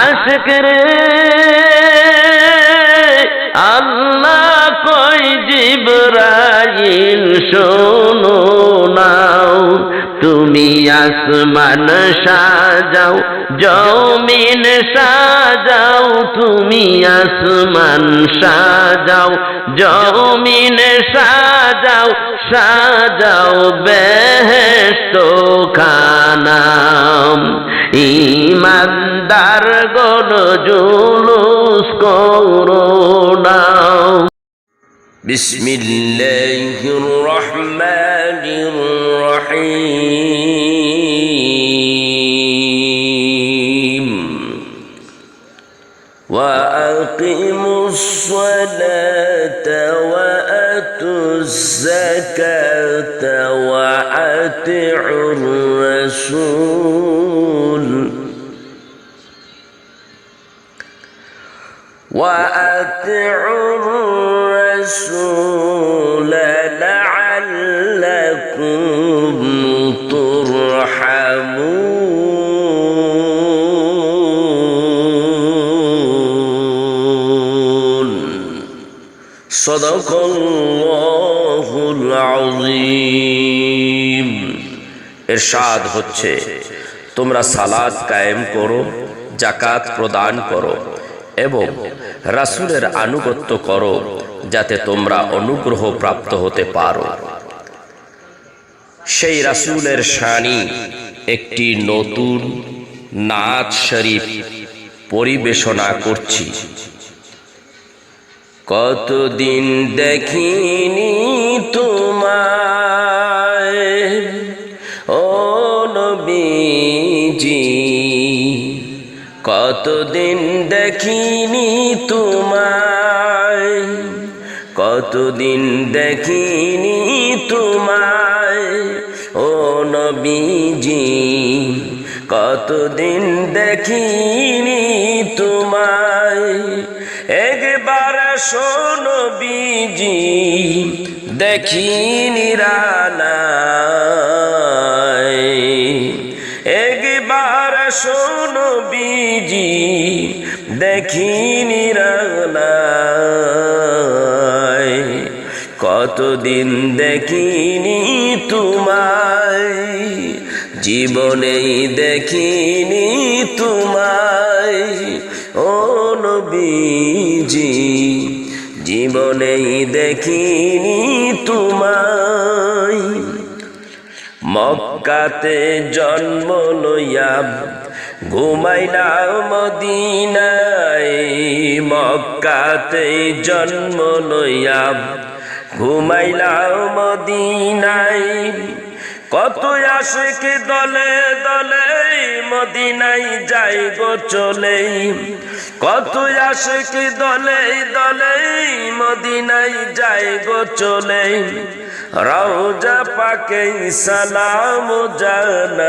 আশিক রে আল্লাহ কই জিবরাইল শোনো নাও, তুমি আসমান সাজাও জমিন সাজাও, তুমি আসমান সাজাও জমিন সাজাও, সাজাও বেহেশত খানা। ইমানদার গণ জুলুস করো না। বিসমিল্লাহির রহমানির রহিম। ওয়া আকিমুস সালাতা ওয়া আতুজ যাকাতা ওয়া আতিউর রাসূল وأطيعوا الرسول لعلكم ترحمون صدق الله العظيم। ইরশাদ হচ্ছে, তোমরা সালাত কায়েম করো, যাকাত প্রদান করো এবং রাসূলের আনুগত্য করো, যাতে তোমরা অনুগ্রহ প্রাপ্ত হতে পারো। সেই রাসূলের শানি একটি নতুন নাত শরীফ পরিবেশনা করছি। কতদিন দেখিনি তোমায় ও নবীজি, কতদিন দেখিনি তোমায়, কতদিন দেখিনি তোমায় ও নবীজি, কতদিন দেখিনি তোমায়। একবার শোনো নবীজি, দেখিনি রানায়, একবার শোনো নবীজি, দেখিনি রানায়। কতদিন দেখিনি তোমায়, জীবনেই দেখিনি তোমায় ও নবীজি, জীবনেই দেখিনি তোমায়। মক্কাতে জন্ম লইয়া ঘুমাইলাম মদিনায়, মক্কাতে জন্ম লইয়া ঘুমাইলাম মদিনায়। কত আশিক দলে দলে মদিনায় যাই গো চলে, কত আশিক দলে দলে মদিনায় যাই গো চলে। রওজা পাকে সালাম জানাই,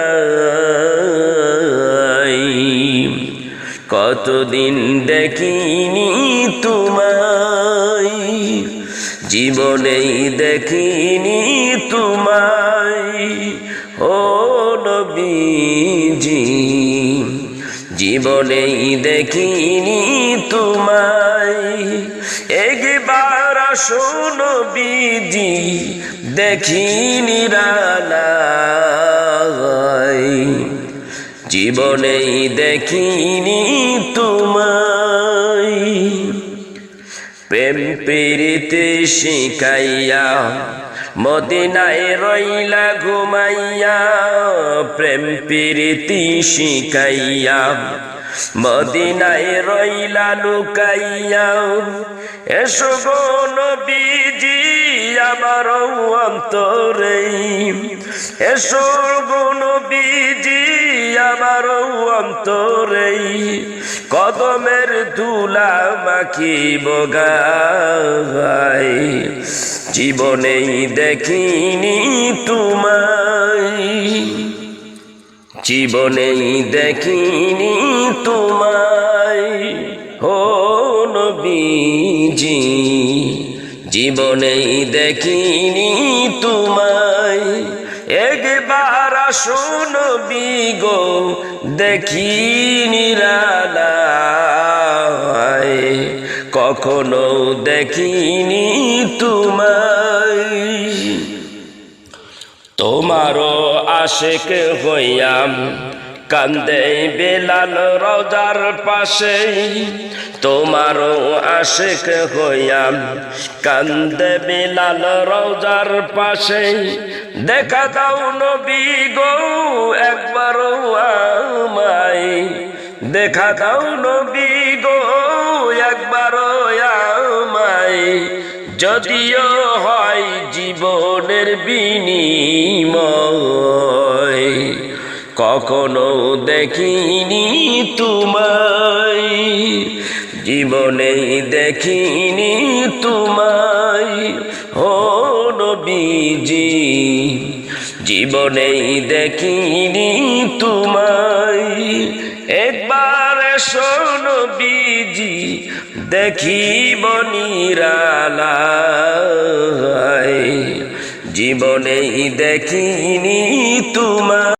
কতদিন দেখিনি তোমায়, জীবনেই দেখিনি তোমায় ও নবীজি, জীবনেই দেখিনি তোমায়। একবার শোনো নবীজি, দেখিনি রানায়, জীবনেই দেখিনি তোমায়। প্রেম প্রীতি শিখাইয়া মদিনায় রইলা ঘুমাইয়া, প্রেম প্রীতি শিখাইয়া মদিনায় রইলা লুকাইয়া। এসো গো নবীজি আমার অন্তরে, এসো গো নবীজি আমার অন্তরে। কদমের ধুলা মাখিব গায়, জীবনেই দেখিনি তোমায়, জীবনেই দেখিনি তোমায় ও নবীজি, জীবনেই দেখিনি তোমায়। একবার আসো নবী গো, দেখিনি রানা কখনো দেখিনি তোমায়। তোমারও আশেক হইয়াম কান্দে বেলাল রওজার পাশে, তোমারও আশেক হইয়াম কান্দে বেলাল রওজার পাশে। দেখা দাও নবী গো একবারও আমায়, দেখা দাও নবী গো একবারও আমায়, যদিও হয় জীবনের বিনিময়। কখনো দেখিনি তোমায়, জীবনে দেখিনি তোমায় ও নবীজি, জীবনে দেখিনি তোমায়। একবার এসো নবীজি দেখিব নিরালায়, জীবনে দেখিনি তোমায়।